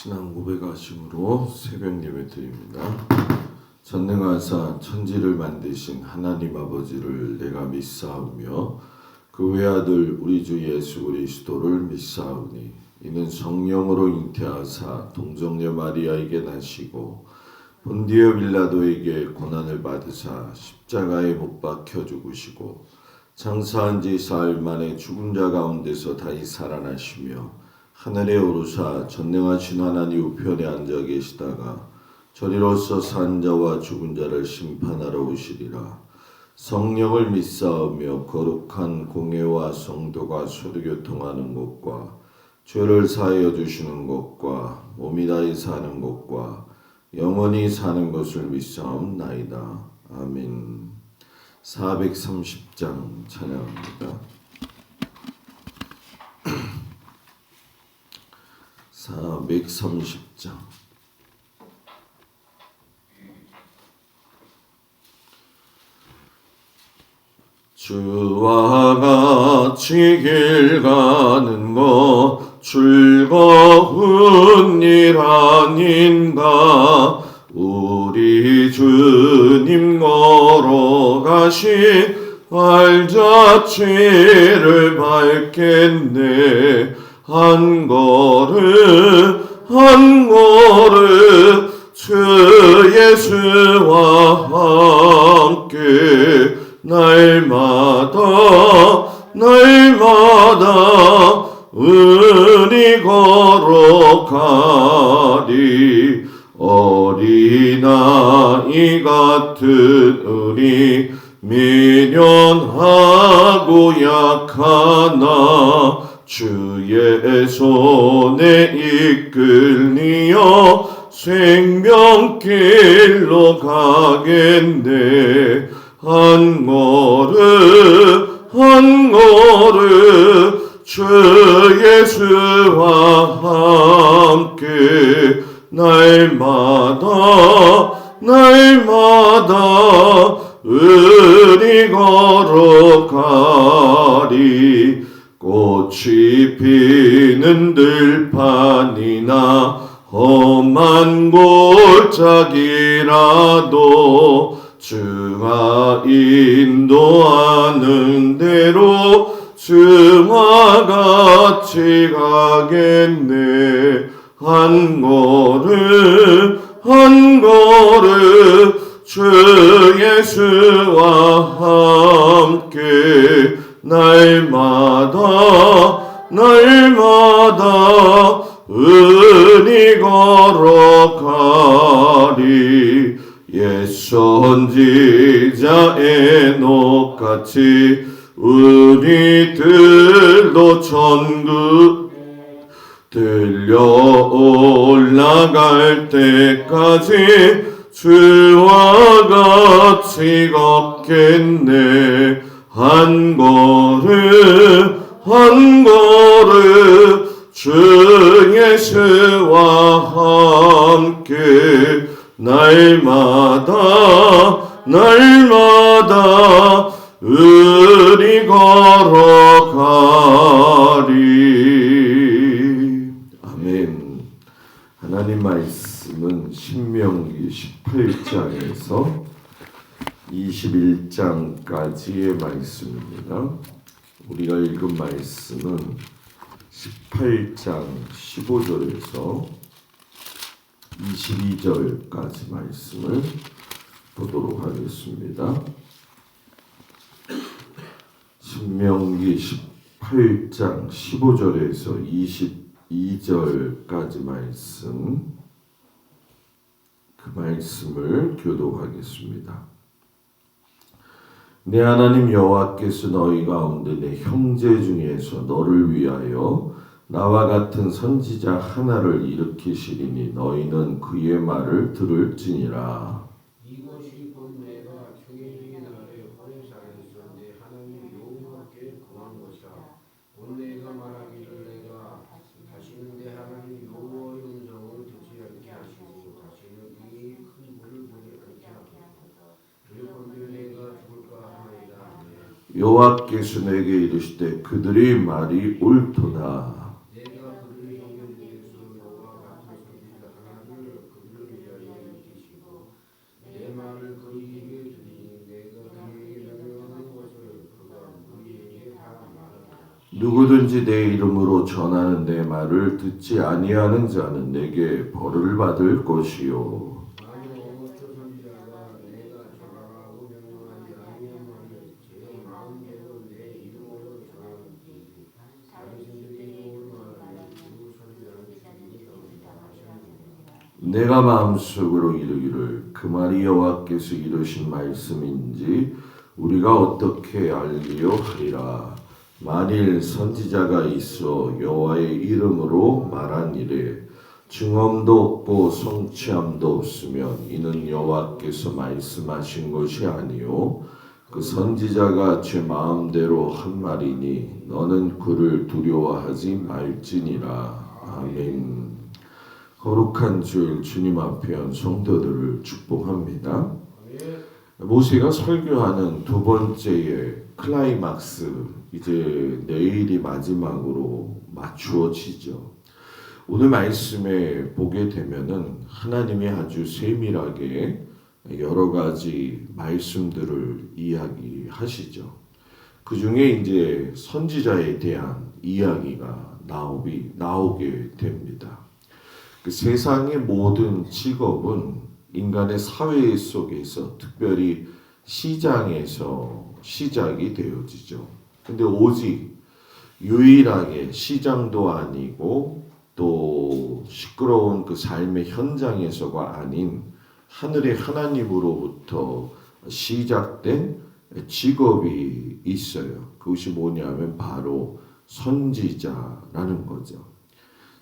신앙 고백하심으로 새벽 예배 드립니다. 전능하사 천지를 만드신 하나님 아버지를 내가 믿사오며 그 외아들 우리 주 예수 그리스도를 믿사오니 이는 성령으로 잉태하사 동정녀 마리아에게 나시고 본디오 빌라도에게 고난을 받으사 십자가에 못 박혀 죽으시고 장사한 지 사흘 만에 죽은 자 가운데서 다시 살아나시며 하늘에 오르사 전능하신 하나님 우편에 앉아 계시다가 저리로서 산 자와 죽은 자를 심판하러 오시리라. 성령을 믿사오며 거룩한 공회와 성도가 소교통하는 것과 죄를 사하여 주시는 것과 몸이 다히 사는 것과 영원히 사는 것을 믿사옵나이다. 아멘. 430장 찬양합니다. 430장. 주와 같이 길 가는 것 즐거운 일 아닌가. 우리 주님 걸어가신 발자취를 밟겠네. 한 걸음 한 걸음 주 예수와 함께 날마다 은히 걸어가리. 어린아이 같은 우리 미련하고 약하나 주의 손에 이끌리어 생명길로 가겠네. 한 걸음 한 걸음 주 예수와 함께 날마다 은히 걸어가리. 꽃이 피는 들판이나 험한 골짜기라도 주가 인도하는 대로 주와 같이 가겠네. 한 걸음 한 걸음 주 예수와 함께 날마다 은히 걸어가리. 옛 선지자 에녹같이 우리들도 천국 들려 올라갈 때까지 주와 같이 걷겠네. 한 걸음 한 걸음 주 예수와 함께 날마다 은히 걸어가리. 아멘. 하나님 말씀은 신명기 18장에서 21장까지의 말씀입니다. 우리가 읽은 말씀은 18장 15절에서 22절까지 말씀을 보도록 하겠습니다. 신명기 18장 15절에서 22절까지 말씀, 그 말씀을 교독하겠습니다. 내 하나님 여호와께서 너희 가운데 내 형제 중에서 너를 위하여 나와 같은 선지자 하나를 일으키시리니 너희는 그의 말을 들을지니라. 이것이 곧 내가 청해주기 날에 호레산에서 내 하나님 여호와께 구한 것이라. 곧 내가 말하기를 내가 다시는 내 하나님 여호와의 음성을 듣지 않게 하시고 다시는 이 큰 불을 보지 않게 하소서. 그리하면 내가 죽을까 하나이다. 여호와께서 내게 이르시되 그들의 말이 옳도다. 내가 그들의 형제 중에서 너와 같은 누구든지 내 이름으로 전하는 내 말을 듣지 아니하는 자는 내게 벌을 받을 것이요. 만일 어느 선지자가 내가 전하라고 명령하지 아니한 말을 제 마음대로 내 이름으로 전하든지 당신들이 좋은 말을 그 선지자는 죽임이 없다 하셨느니라. 내가 마음속으로 이르기를 그 말이 여호와께서 이르신 말씀인지 우리가 어떻게 알리요 하리라. 만일 선지자가 있어 여호와의 이름으로 말한 일에 증언도 없고 성취함도 없으면 이는 여호와께서 말씀하신 것이 아니요 그 선지자가 제 마음대로 한 말이니 너는 그를 두려워하지 말지니라. 아멘. 거룩한 주일 주님 앞에 한 성도들을 축복합니다. 모세가 설교하는 두 번째의 클라이막스, 이제 내일이 마지막으로 맞추어지죠. 오늘 말씀에 보게 되면은 하나님이 아주 세밀하게 여러 가지 말씀들을 이야기하시죠. 그 중에 이제 선지자에 대한 이야기가 나오게 됩니다. 그 세상의 모든 직업은 인간의 사회 속에서 특별히 시장에서 시작이 되어지죠. 근데 오직 유일하게 시장도 아니고 또 시끄러운 그 삶의 현장에서가 아닌 하늘의 하나님으로부터 시작된 직업이 있어요. 그것이 뭐냐면 바로 선지자라는 거죠.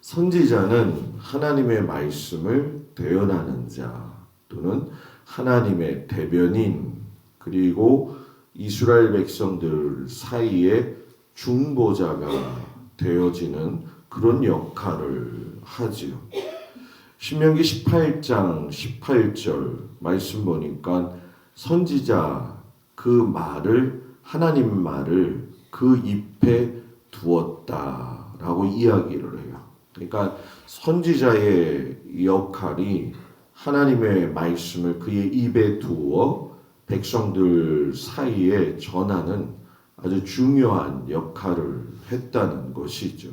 선지자는 하나님의 말씀을 대언하는 자 또는 하나님의 대변인 그리고 이스라엘 백성들 사이에 중보자가 되어지는 그런 역할을 하지요. 신명기 18장 18절 말씀 보니까 선지자 그 말을 하나님 말을 그 입에 두었다라고 이야기를 해요. 그러니까 선지자의 역할이 하나님의 말씀을 그의 입에 두어 백성들 사이에 전하는 아주 중요한 역할을 했다는 것이죠.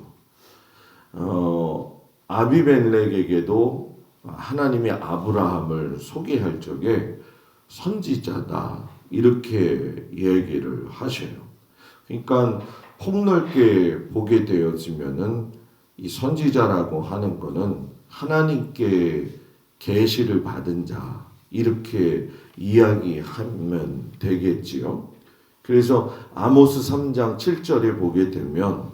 아비멜렉에게도 하나님이 아브라함을 소개할 적에 선지자다 이렇게 얘기를 하셔요. 그러니까 폭넓게 보게 되어지면은 이 선지자라고 하는 것은 하나님께 계시를 받은 자 이렇게 이야기하면 되겠지요. 그래서 아모스 3장 7절에 보게 되면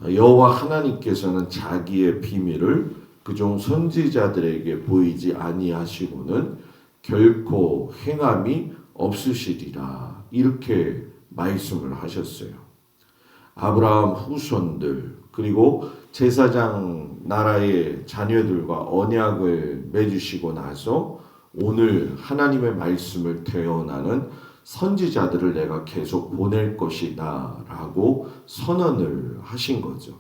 여호와 하나님께서는 자기의 비밀을 그종 선지자들에게 보이지 아니하시고는 결코 행함이 없으시리라 이렇게 말씀을 하셨어요. 아브라함 후손들 그리고 제사장 나라의 자녀들과 언약을 맺으시고 나서 오늘 하나님의 말씀을 대언하는 선지자들을 내가 계속 보낼 것이다 라고 선언을 하신 거죠.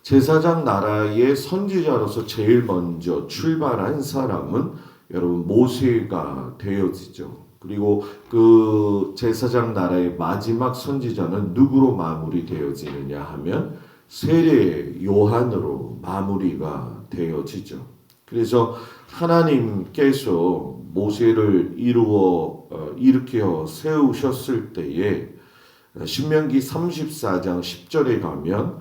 제사장 나라의 선지자로서 제일 먼저 출발한 사람은 여러분 모세가 되어지죠. 그리고 그 제사장 나라의 마지막 선지자는 누구로 마무리되어지느냐 하면 세례 요한으로 마무리가 되어지죠. 그래서 하나님께서 모세를 일으켜 세우셨을 때에 신명기 34장 10절에 가면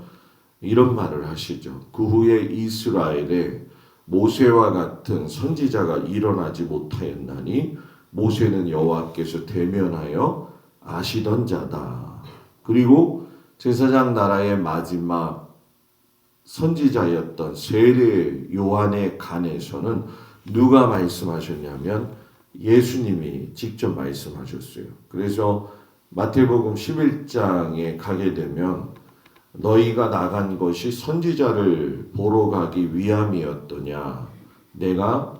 이런 말을 하시죠. 그 후에 이스라엘에 모세와 같은 선지자가 일어나지 못하였나니 모세는 여호와께서 대면하여 아시던 자다. 그리고 제사장 나라의 마지막 선지자였던 세례 요한에 관해서는 누가 말씀하셨냐면 예수님이 직접 말씀하셨어요. 그래서 마태복음 11장에 가게 되면 너희가 나간 것이 선지자를 보러 가기 위함이었더냐 내가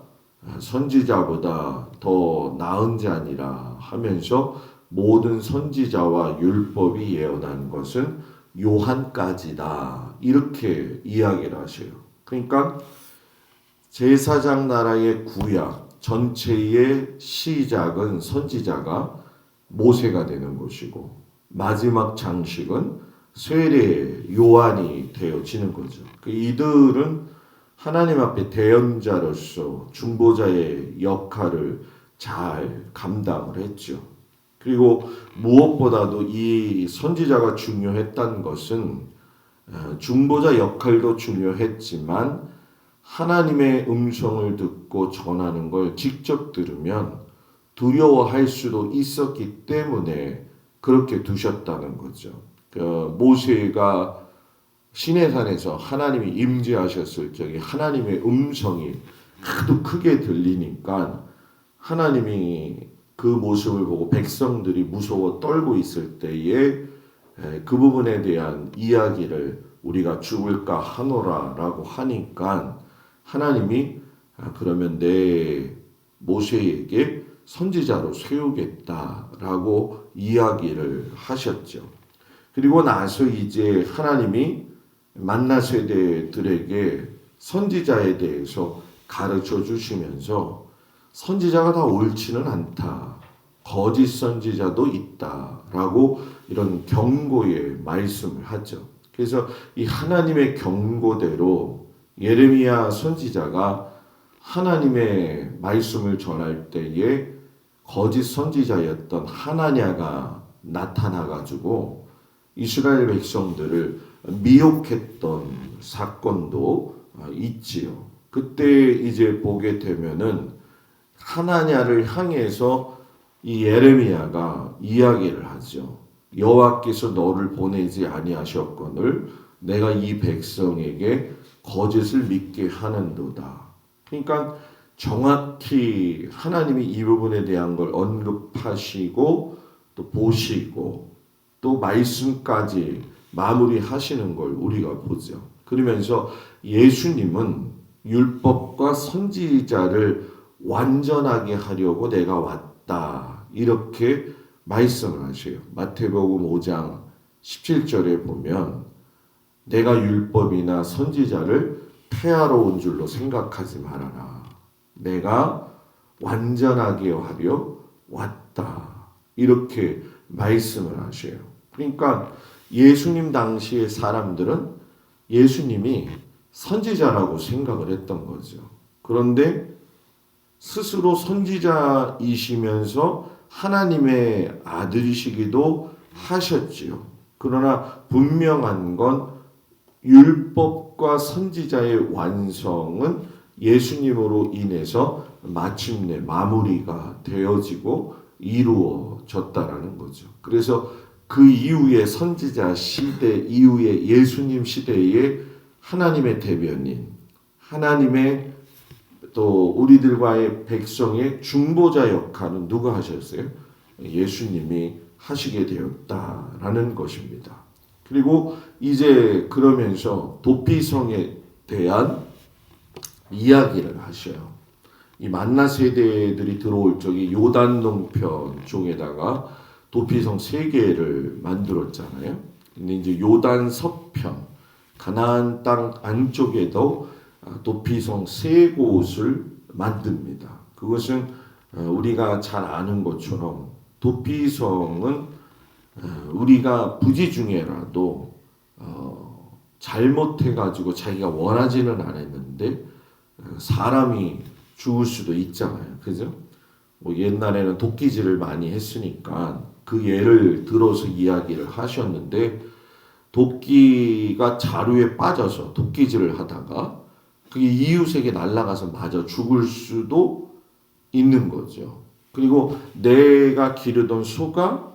선지자보다 더 나은 자니라 하면서 모든 선지자와 율법이 예언한 것은 요한까지다 이렇게 이야기를 하셔요. 그러니까 제사장 나라의 구약 전체의 시작은 선지자가 모세가 되는 것이고 마지막 장식은 세례 요한이 되어지는 거죠. 이들은 하나님 앞에 대언자로서 중보자의 역할을 잘 감당을 했죠. 그리고 무엇보다도 이 선지자가 중요했던 것은 중보자 역할도 중요했지만 하나님의 음성을 듣고 전하는 걸 직접 들으면 두려워할 수도 있었기 때문에 그렇게 두셨다는 거죠. 모세가 시내산에서 하나님이 임재하셨을 적에 하나님의 음성이 하도 크게 들리니까 하나님이 그 모습을 보고 백성들이 무서워 떨고 있을 때에 그 부분에 대한 이야기를 우리가 죽을까 하노라라고 하니까 하나님이 그러면 내 모세에게 선지자로 세우겠다라고 이야기를 하셨죠. 그리고 나서 이제 하나님이 만나 세대들에게 선지자에 대해서 가르쳐 주시면서 선지자가 다 옳지는 않다. 거짓 선지자도 있다라고 이런 경고의 말씀을 하죠. 그래서 이 하나님의 경고대로 예레미야 선지자가 하나님의 말씀을 전할 때에 거짓 선지자였던 하나냐가 나타나 가지고 이스라엘 백성들을 미혹했던 사건도 있지요. 그때 이제 보게 되면은 하나냐를 향해서 이 예레미야가 이야기를 하죠. 여호와께서 너를 보내지 아니하셨거늘 내가 이 백성에게 거짓을 믿게 하는도다. 그러니까 정확히 하나님이 이 부분에 대한 걸 언급하시고 또 보시고 또 말씀까지 마무리하시는 걸 우리가 보죠. 그러면서 예수님은 율법과 선지자를 완전하게 하려고 내가 왔다. 이렇게 말씀을 하셔요. 마태복음 5장 17절에 보면 내가 율법이나 선지자를 폐하러 온 줄로 생각하지 말아라. 내가 완전하게 하려 왔다. 이렇게 말씀을 하셔요. 그러니까 예수님 당시의 사람들은 예수님이 선지자라고 생각을 했던 거죠. 그런데 스스로 선지자이시면서 하나님의 아들이시기도 하셨지요. 그러나 분명한 건 율법과 선지자의 완성은 예수님으로 인해서 마침내 마무리가 되어지고 이루어졌다라는 거죠. 그래서 그 이후의 선지자 시대 이후의 예수님 시대에 하나님의 대변인, 하나님의 또 우리들과의 백성의 중보자 역할은 누가 하셨어요? 예수님이 하시게 되었다라는 것입니다. 그리고 이제 그러면서 도피성에 대한 이야기를 하셔요. 이 만나 세대들이 들어올 적에 요단 동편 쪽에다가 도피성 3개를 만들었잖아요. 근데 이제 요단 서편 가나안 땅 안쪽에도 도피성 3곳을 만듭니다. 그것은 우리가 잘 아는 것처럼 도피성은 우리가 부지 중에라도 잘못해가지고 자기가 원하지는 않았는데 사람이 죽을 수도 있잖아요. 그죠? 뭐 옛날에는 도끼질을 많이 했으니까 그 예를 들어서 이야기를 하셨는데 도끼가 자루에 빠져서 도끼질을 하다가 그게 이웃에게 날아가서 맞아 죽을 수도 있는 거죠. 그리고 내가 기르던 소가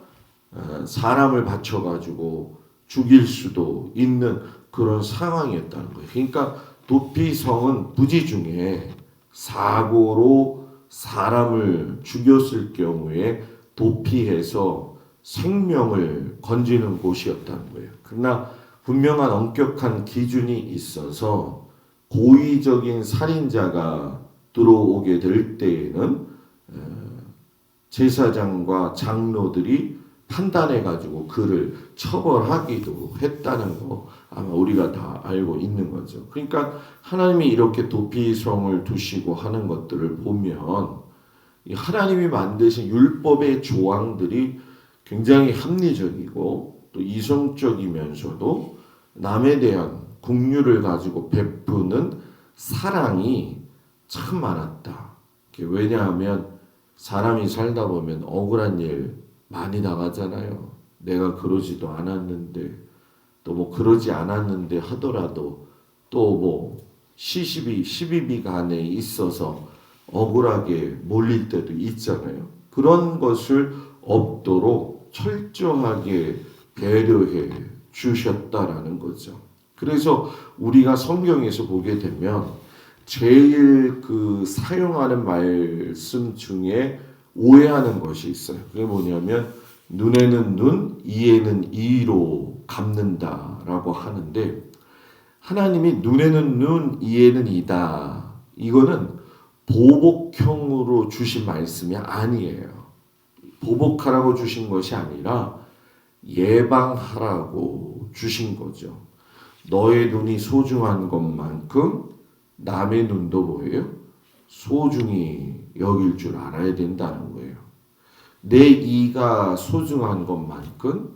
사람을 받쳐가지고 죽일 수도 있는 그런 상황이었다는 거예요. 그러니까 도피성은 부지 중에 사고로 사람을 죽였을 경우에 도피해서 생명을 건지는 곳이었다는 거예요. 그러나 분명한 엄격한 기준이 있어서 고의적인 살인자가 들어오게 될 때에는 제사장과 장로들이 판단해가지고 그를 처벌하기도 했다는 거 아마 우리가 다 알고 있는 거죠. 그러니까 하나님이 이렇게 도피성을 두시고 하는 것들을 보면 하나님이 만드신 율법의 조항들이 굉장히 합리적이고 또 이성적이면서도 남에 대한 긍휼을 가지고 베푸는 사랑이 참 많았다. 왜냐하면 사람이 살다 보면 억울한 일 많이 당하잖아요. 내가 그러지도 않았는데 또 뭐 그러지 않았는데 하더라도 또 뭐 시비비 간에 있어서 억울하게 몰릴 때도 있잖아요. 그런 것을 없도록 철저하게 배려해 주셨다라는 거죠. 그래서 우리가 성경에서 보게 되면 제일 사용하는 말씀 중에 오해하는 것이 있어요. 그게 뭐냐면 눈에는 눈, 이에는 이로 갚는다라고 하는데 하나님이 눈에는 눈, 이에는 이다. 이거는 보복형으로 주신 말씀이 아니에요. 보복하라고 주신 것이 아니라 예방하라고 주신 거죠. 너의 눈이 소중한 것만큼 남의 눈도 뭐예요? 소중히 여길 줄 알아야 된다는 거예요. 내 이가 소중한 것만큼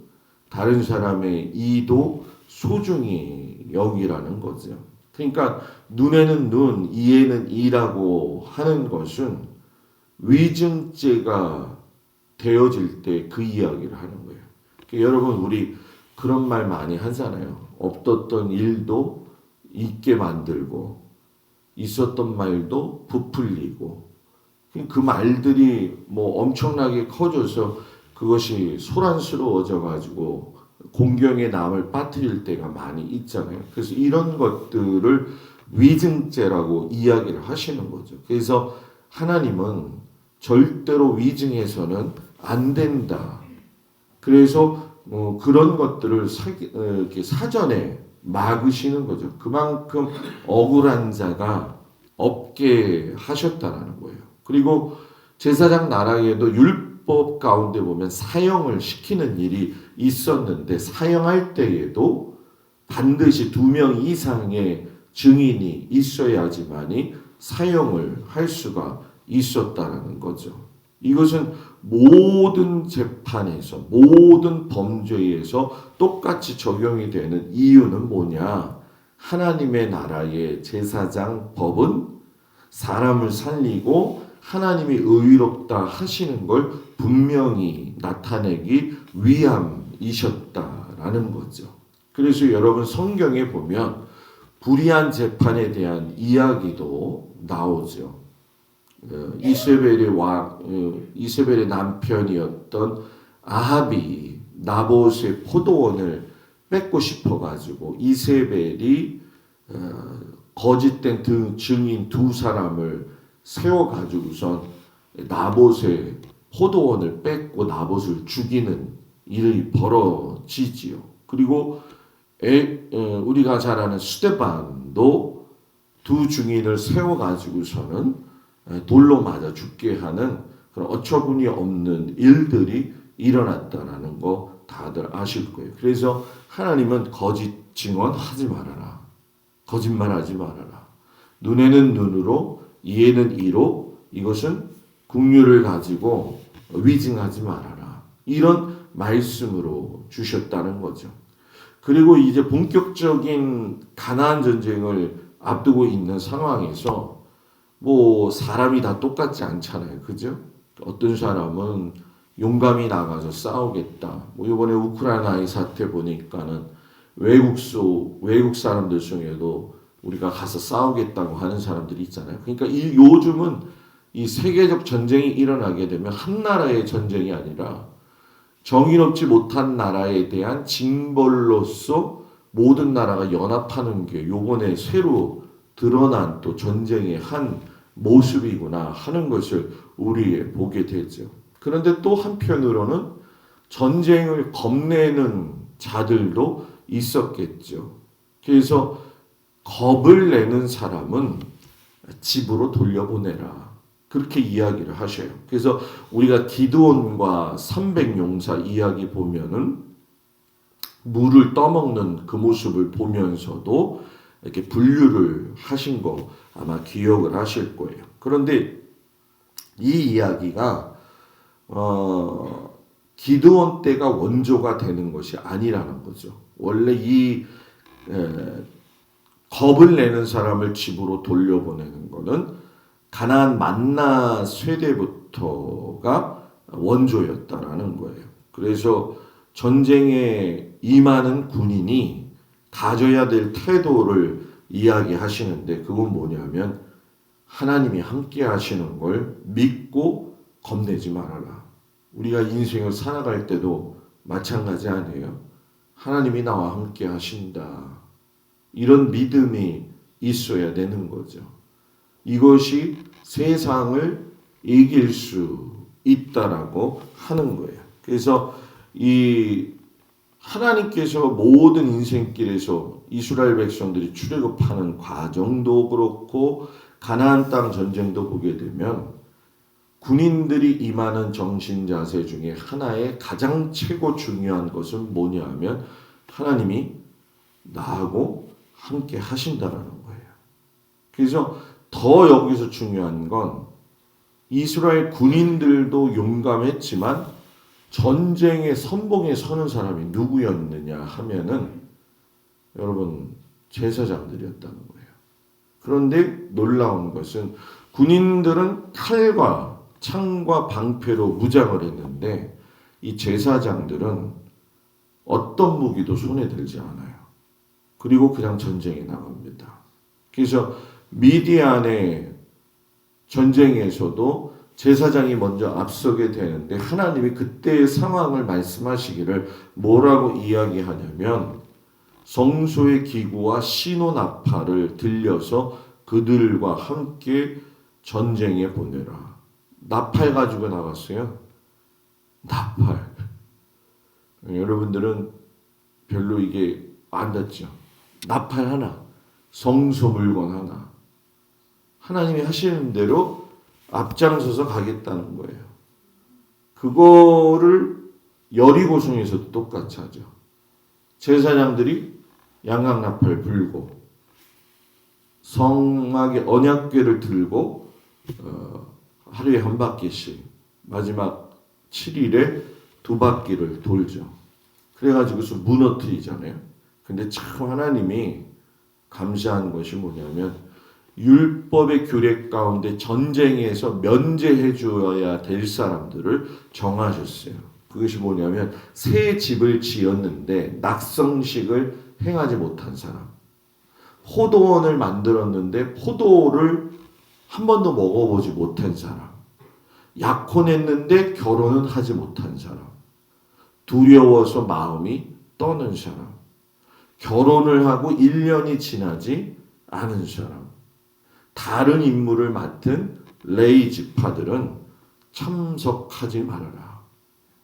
다른 사람의 이도 소중히 여기라는 거죠. 그러니까 눈에는 눈, 이에는 이라고 하는 것은 위증죄가 되어질 때 그 이야기를 하는 거예요. 그러니까 여러분 우리 그런 말 많이 하잖아요. 없었던 일도 있게 만들고 있었던 말도 부풀리고 그 말들이 뭐 엄청나게 커져서 그것이 소란스러워져 가지고 공경에 남을 빠뜨릴 때가 많이 있잖아요. 그래서 이런 것들을 위증죄라고 이야기를 하시는 거죠. 그래서 하나님은 절대로 위증해서는 안 된다. 그래서 그런 것들을 이렇게 사전에 막으시는 거죠. 그만큼 억울한 자가 없게 하셨다라는 거예요. 그리고 제사장 나라에도 율법 가운데 보면 사형을 시키는 일이 있었는데 사형할 때에도 반드시 2명 이상의 증인이 있어야지만이 사형을 할 수가 있었다라는 거죠. 이것은 모든 재판에서 모든 범죄에서 똑같이 적용이 되는 이유는 뭐냐? 하나님의 나라의 제사장 법은 사람을 살리고 하나님이 의롭다 하시는 걸 분명히 나타내기 위함이셨다라는 거죠. 그래서 여러분 성경에 보면 불의한 재판에 대한 이야기도 나오죠. 이세벨의 남편이었던 아합이 나봇의 포도원을 뺏고 싶어가지고 이세벨이 거짓된 증인 2사람을 세워가지고선 나봇의 포도원을 뺏고 나봇을 죽이는 일이 벌어지지요. 그리고 우리가 잘 아는 스데반도 2 증인을 세워가지고서는 돌로 맞아 죽게 하는 그런 어처구니 없는 일들이 일어났다라는 거 다들 아실 거예요. 그래서 하나님은 거짓 증언하지 말아라. 거짓말하지 말아라. 눈에는 눈으로 이에는 이로 이것은 긍휼을 가지고 위증하지 말아라. 이런 말씀으로 주셨다는 거죠. 그리고 이제 본격적인 가나안 전쟁을 앞두고 있는 상황에서 뭐 사람이 다 똑같지 않잖아요. 그죠? 어떤 사람은 용감히 나가서 싸우겠다. 뭐 이번에 우크라이나의 사태 보니까는 외국 사람들 중에도 우리가 가서 싸우겠다고 하는 사람들이 있잖아요. 그러니까 요즘은 이 세계적 전쟁이 일어나게 되면 한 나라의 전쟁이 아니라 정의롭지 못한 나라에 대한 징벌로서 모든 나라가 연합하는 게 요번에 새로 드러난 또 전쟁의 한 모습이구나 하는 것을 우리 보게 되죠. 그런데 또 한편으로는 전쟁을 겁내는 자들도 있었겠죠. 그래서 겁을 내는 사람은 집으로 돌려보내라. 그렇게 이야기를 하셔요. 그래서 우리가 기드온과 300용사 이야기 보면은 물을 떠먹는 그 모습을 보면서도 이렇게 분류를 하신 거 아마 기억을 하실 거예요. 그런데 이 이야기가 기드온 때가 원조가 되는 것이 아니라는 거죠. 원래 이 겁을 내는 사람을 집으로 돌려보내는 것은 가나안 만나 세대부터가 원조였다라는 거예요. 그래서 전쟁에 임하는 군인이 가져야 될 태도를 이야기하시는데 그건 뭐냐면 하나님이 함께 하시는 걸 믿고 겁내지 말아라. 우리가 인생을 살아갈 때도 마찬가지 아니에요. 하나님이 나와 함께 하신다. 이런 믿음이 있어야 되는 거죠. 이것이 세상을 이길 수 있다라고 하는 거예요. 그래서 이 하나님께서 모든 인생길에서 이스라엘 백성들이 출애굽하는 과정도 그렇고 가나안 땅 전쟁도 보게 되면 군인들이 임하는 정신 자세 중에 하나의 가장 최고 중요한 것은 뭐냐 하면 하나님이 나하고 함께 하신다라는 거예요. 그래서 더 여기서 중요한 건 이스라엘 군인들도 용감했지만 전쟁의 선봉에 서는 사람이 누구였느냐 하면은 여러분 제사장들이었다는 거예요. 그런데 놀라운 것은 군인들은 칼과 창과 방패로 무장을 했는데 이 제사장들은 어떤 무기도 손에 들지 않아요. 그리고 그냥 전쟁에 나갑니다. 그래서 미디안의 전쟁에서도 제사장이 먼저 앞서게 되는데 하나님이 그때의 상황을 말씀하시기를 뭐라고 이야기하냐면 성소의 기구와 시노 나팔을 들려서 그들과 함께 전쟁에 보내라. 나팔 가지고 나갔어요. 나팔. 여러분들은 별로 이게 안 닿죠. 나팔 하나, 성소 물건 하나. 하나님이 하시는 대로 앞장서서 가겠다는 거예요. 그거를 여리고성에서도 똑같이 하죠. 제사장들이 양강나팔 불고 성막의 언약궤를 들고 하루에 한 바퀴씩 마지막 7일에 2바퀴를 돌죠. 그래가지고서 무너뜨리잖아요. 근데 참 하나님이 감사한 것이 뭐냐면 율법의 규례 가운데 전쟁에서 면제해 줘야 될 사람들을 정하셨어요. 그것이 뭐냐면 새 집을 지었는데 낙성식을 행하지 못한 사람, 포도원을 만들었는데 포도를 한 번도 먹어보지 못한 사람, 약혼했는데 결혼은 하지 못한 사람, 두려워서 마음이 떠는 사람, 결혼을 하고 1년이 지나지 않은 사람, 다른 임무를 맡은 레위 지파들은 참석하지 말아라.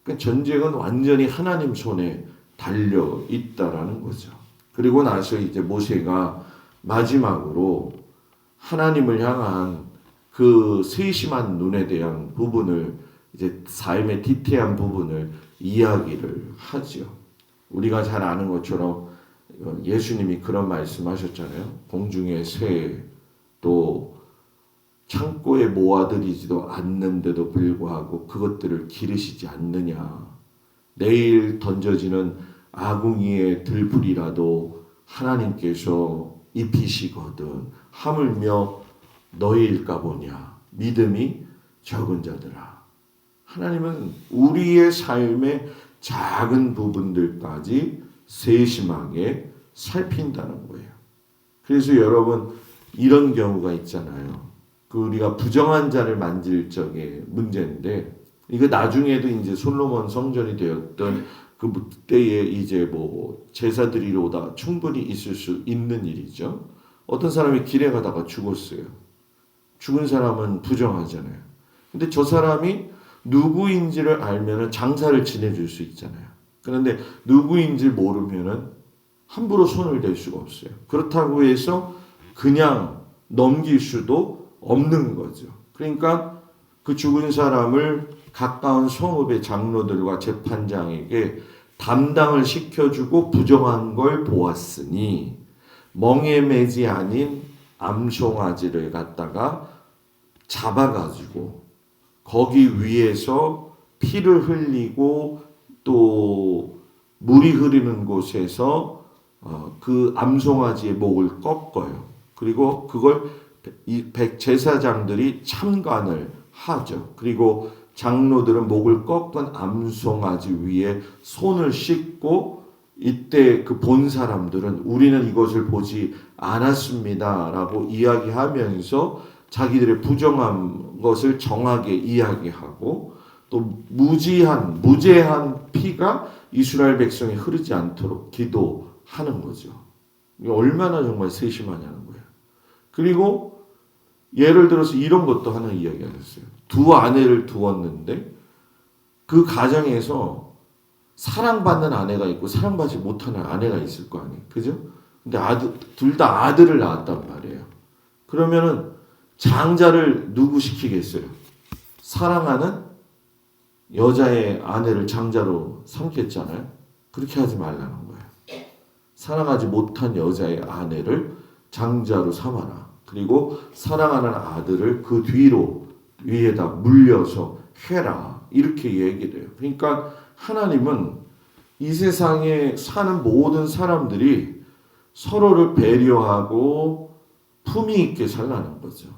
그러니까 전쟁은 완전히 하나님 손에 달려 있다라는 거죠. 그리고 나서 이제 모세가 마지막으로 하나님을 향한 그 세심한 눈에 대한 부분을 이제 삶의 디테일한 부분을 이야기를 하죠. 우리가 잘 아는 것처럼 예수님이 그런 말씀하셨잖아요. 공중의 새 또 창고에 모아들이지도 않는데도 불구하고 그것들을 기르시지 않느냐. 내일 던져지는 아궁이의 들불이라도 하나님께서 입히시거든. 하물며 너희일까 보냐. 믿음이 적은 자들아. 하나님은 우리의 삶의 작은 부분들까지 세심하게 살핀다는 거예요. 그래서 여러분 이런 경우가 있잖아요. 그 우리가 부정한 자를 만질 적의 문제인데 이거 나중에도 이제 솔로몬 성전이 되었던 그때에 이제 뭐 제사드리러 오다 충분히 있을 수 있는 일이죠. 어떤 사람이 길에 가다가 죽었어요. 죽은 사람은 부정하잖아요. 근데 저 사람이 누구인지를 알면은 장사를 지내줄 수 있잖아요. 그런데 누구인지 모르면은 함부로 손을 댈 수가 없어요. 그렇다고 해서 그냥 넘길 수도 없는 거죠. 그러니까 그 죽은 사람을 가까운 성읍의 장로들과 재판장에게 담당을 시켜주고 부정한 걸 보았으니 멍에 매지 아닌 암송아지를 갖다가 잡아가지고 거기 위에서 피를 흘리고 또 물이 흐르는 곳에서 그 암송아지의 목을 꺾어요. 그리고 그걸 이 제사장들이 참관을 하죠. 그리고 장로들은 목을 꺾은 암송아지 위에 손을 씻고 이때 그 본 사람들은 우리는 이것을 보지 않았습니다라고 이야기하면서 자기들의 부정한 것을 정하게 이야기하고 또 무제한 피가 이스라엘 백성에 흐르지 않도록 기도하는 거죠. 얼마나 정말 세심하냐는 거예요. 그리고 예를 들어서 이런 것도 하나 이야기하셨어요. 두 아내를 두었는데 그 가정에서 사랑받는 아내가 있고 사랑받지 못하는 아내가 있을 거 아니에요. 그죠? 근데 둘 다 아들을 낳았단 말이에요. 그러면은 장자를 누구 시키겠어요? 사랑하는 여자의 아내를 장자로 삼겠잖아요. 그렇게 하지 말라는 거예요. 사랑하지 못한 여자의 아내를 장자로 삼아라. 그리고 사랑하는 아들을 그 뒤로 위에다 물려서 해라. 이렇게 얘기를 해요. 그러니까 하나님은 이 세상에 사는 모든 사람들이 서로를 배려하고 품위 있게 살라는 거죠.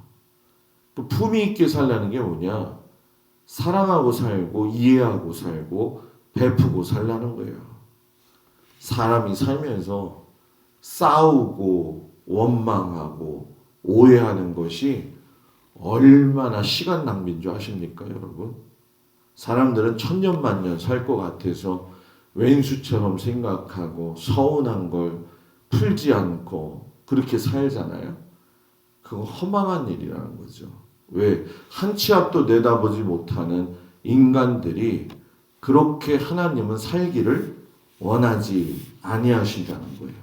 그 품위 있게 살라는 게 뭐냐? 사랑하고 살고 이해하고 살고 베푸고 살라는 거예요. 사람이 살면서 싸우고 원망하고 오해하는 것이 얼마나 시간 낭비인 줄 아십니까, 여러분? 사람들은 천년만년 살 것 같아서 왼수처럼 생각하고 서운한 걸 풀지 않고 그렇게 살잖아요. 그거 허망한 일이라는 거죠. 왜? 한 치 앞도 내다보지 못하는 인간들이 그렇게 하나님은 살기를 원하지 아니하신다는 거예요.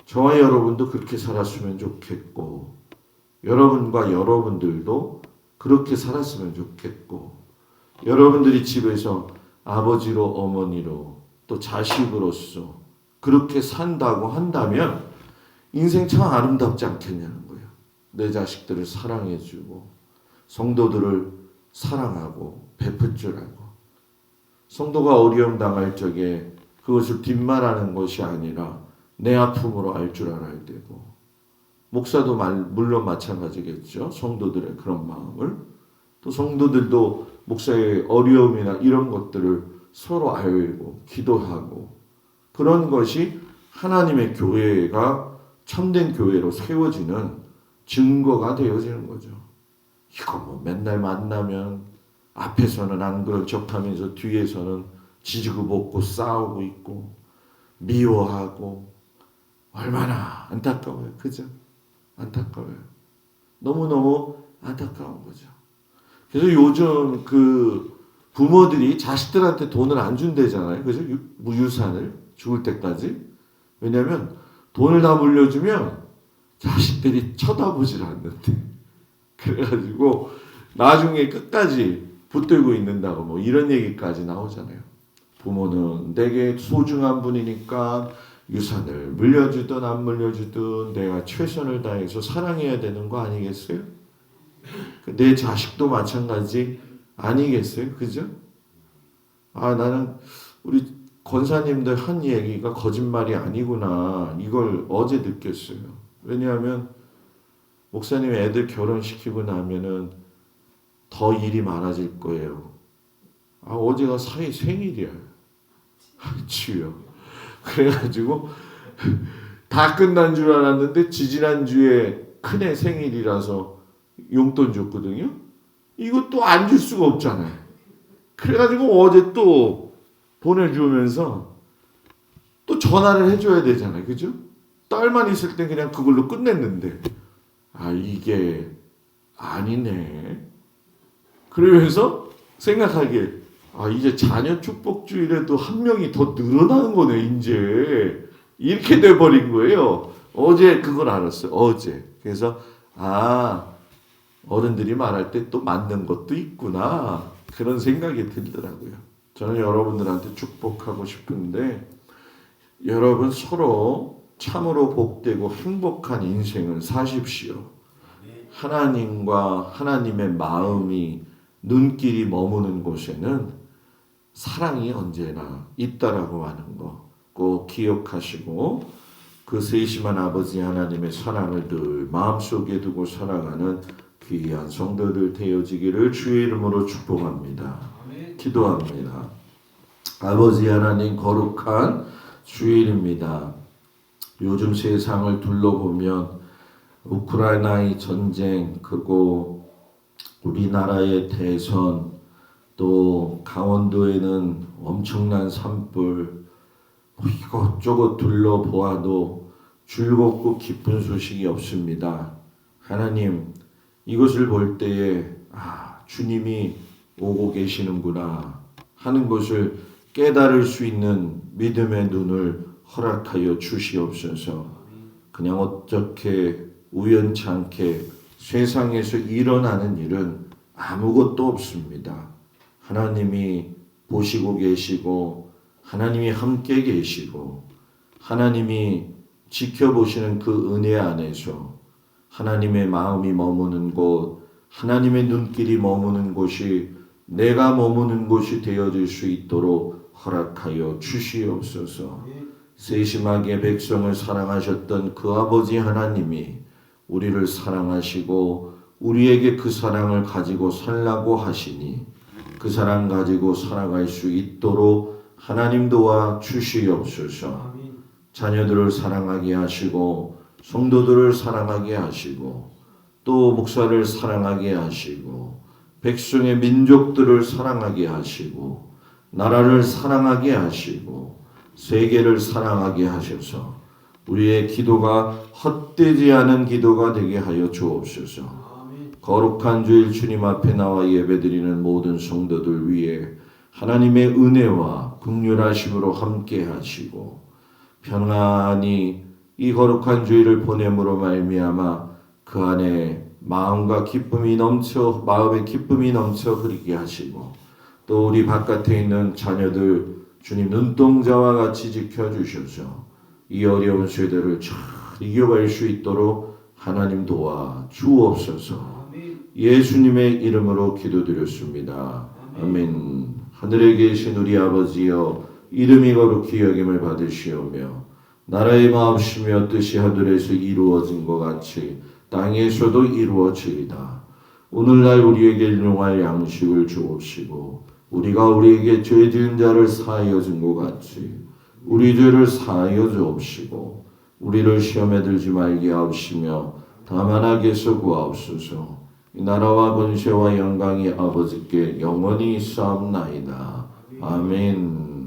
저와 여러분도 그렇게 살았으면 좋겠고 여러분과 여러분들도 그렇게 살았으면 좋겠고 여러분들이 집에서 아버지로 어머니로 또 자식으로서 그렇게 산다고 한다면 인생 참 아름답지 않겠냐는 거예요. 내 자식들을 사랑해주고 성도들을 사랑하고 베풀 줄 알고 성도가 어려움 당할 적에 그것을 뒷말하는 것이 아니라 내 아픔으로 알 줄 알아야 되고 목사도 물론 마찬가지겠죠. 성도들의 그런 마음을 또 성도들도 목사의 어려움이나 이런 것들을 서로 알고 기도하고 그런 것이 하나님의 교회가 참된 교회로 세워지는 증거가 되어지는 거죠. 이거 뭐 맨날 만나면 앞에서는 안 그런 척하면서 뒤에서는 지지고 볶고 싸우고 있고 미워하고 얼마나 안타까워요. 그죠? 안타까워요. 너무너무 안타까운 거죠. 그래서 요즘 그 부모들이 자식들한테 돈을 안 준대잖아요. 그죠? 무유산을 죽을 때까지. 왜냐하면 돈을 다 물려주면 자식들이 쳐다보질 않는데. 그래가지고 나중에 끝까지 붙들고 있는다고 뭐 이런 얘기까지 나오잖아요. 부모는 내게 소중한 분이니까 유산을 물려주든 안 물려주든 내가 최선을 다해서 사랑해야 되는 거 아니겠어요? 내 자식도 마찬가지 아니겠어요? 그죠? 나는 우리 권사님들 한 얘기가 거짓말이 아니구나 이걸 어제 느꼈어요. 왜냐하면 목사님 애들 결혼시키고 나면은 더 일이 많아질 거예요. 어제가 사위 생일이야. 주여. 그래가지고 다 끝난 줄 알았는데 지지난주에 큰애 생일이라서 용돈 줬거든요. 이것도 안 줄 수가 없잖아요. 그래가지고 어제 또 보내주면서 또 전화를 해줘야 되잖아요. 그죠? 딸만 있을 때 그냥 그걸로 끝냈는데 이게 아니네. 그러면서 생각하기에 이제 자녀 축복주일에도 한 명이 더 늘어나는 거네 이제 이렇게 돼버린 거예요. 어제 그걸 알았어요. 어제. 그래서 어른들이 말할 때 또 맞는 것도 있구나 그런 생각이 들더라고요. 저는 여러분들한테 축복하고 싶은데 여러분 서로 참으로 복되고 행복한 인생을 사십시오. 하나님과 하나님의 마음이 눈길이 머무는 곳에는 사랑이 언제나 있다라고 하는 거 꼭 기억하시고 그 세심한 아버지 하나님의 사랑을 늘 마음속에 두고 살아가는 귀한 성도들 되어지기를 주의 이름으로 축복합니다. 기도합니다. 아버지 하나님 거룩한 주일입니다. 요즘 세상을 둘러보면 우크라이나의 전쟁, 그리고 우리나라의 대선, 또 강원도에는 엄청난 산불, 이것저것 둘러보아도 즐겁고 기쁜 소식이 없습니다. 하나님, 이것을 볼 때에 주님이 오고 계시는구나 하는 것을 깨달을 수 있는 믿음의 눈을 허락하여 주시옵소서. 그냥 어떻게 우연찮게 세상에서 일어나는 일은 아무것도 없습니다. 하나님이 보시고 계시고 하나님이 함께 계시고 하나님이 지켜보시는 그 은혜 안에서 하나님의 마음이 머무는 곳, 하나님의 눈길이 머무는 곳이 내가 머무는 곳이 되어질 수 있도록 허락하여 주시옵소서. 세심하게 백성을 사랑하셨던 그 아버지 하나님이 우리를 사랑하시고 우리에게 그 사랑을 가지고 살라고 하시니 그 사랑 가지고 살아갈 수 있도록 하나님 도와 주시옵소서. 자녀들을 사랑하게 하시고 성도들을 사랑하게 하시고 또 목사를 사랑하게 하시고 백성의 민족들을 사랑하게 하시고 나라를 사랑하게 하시고 세계를 사랑하게 하셔서 우리의 기도가 헛되지 않은 기도가 되게 하여 주옵소서. 거룩한 주일 주님 앞에 나와 예배드리는 모든 성도들 위해 하나님의 은혜와 긍휼하심으로 함께 하시고 평안히 이 거룩한 주일을 보냄으로 말미암아 그 안에 마음의 기쁨이 넘쳐 흐르게 하시고 또 우리 바깥에 있는 자녀들 주님 눈동자와 같이 지켜주셔서 이 어려운 세대를 잘 이겨갈 수 있도록 하나님 도와 주옵소서. 예수님의 이름으로 기도드렸습니다. 아멘. 하늘에 계신 우리 아버지여 이름이 거룩히 여김을 받으시오며 나라의 마음이며 뜻이 하늘에서 이루어진 것 같이 땅에서도 이루어지이다. 오늘날 우리에게 일용할 양식을 주옵시고 우리가 우리에게 죄 지은 자를 사하여 준 것 같이 우리 죄를 사하여 주옵시고 우리를 시험에 들지 말게 하옵시며 다만 악에서 구하옵소서. 이 나라와 권세와 영광이 아버지께 영원히 있사옵나이다. 아멘.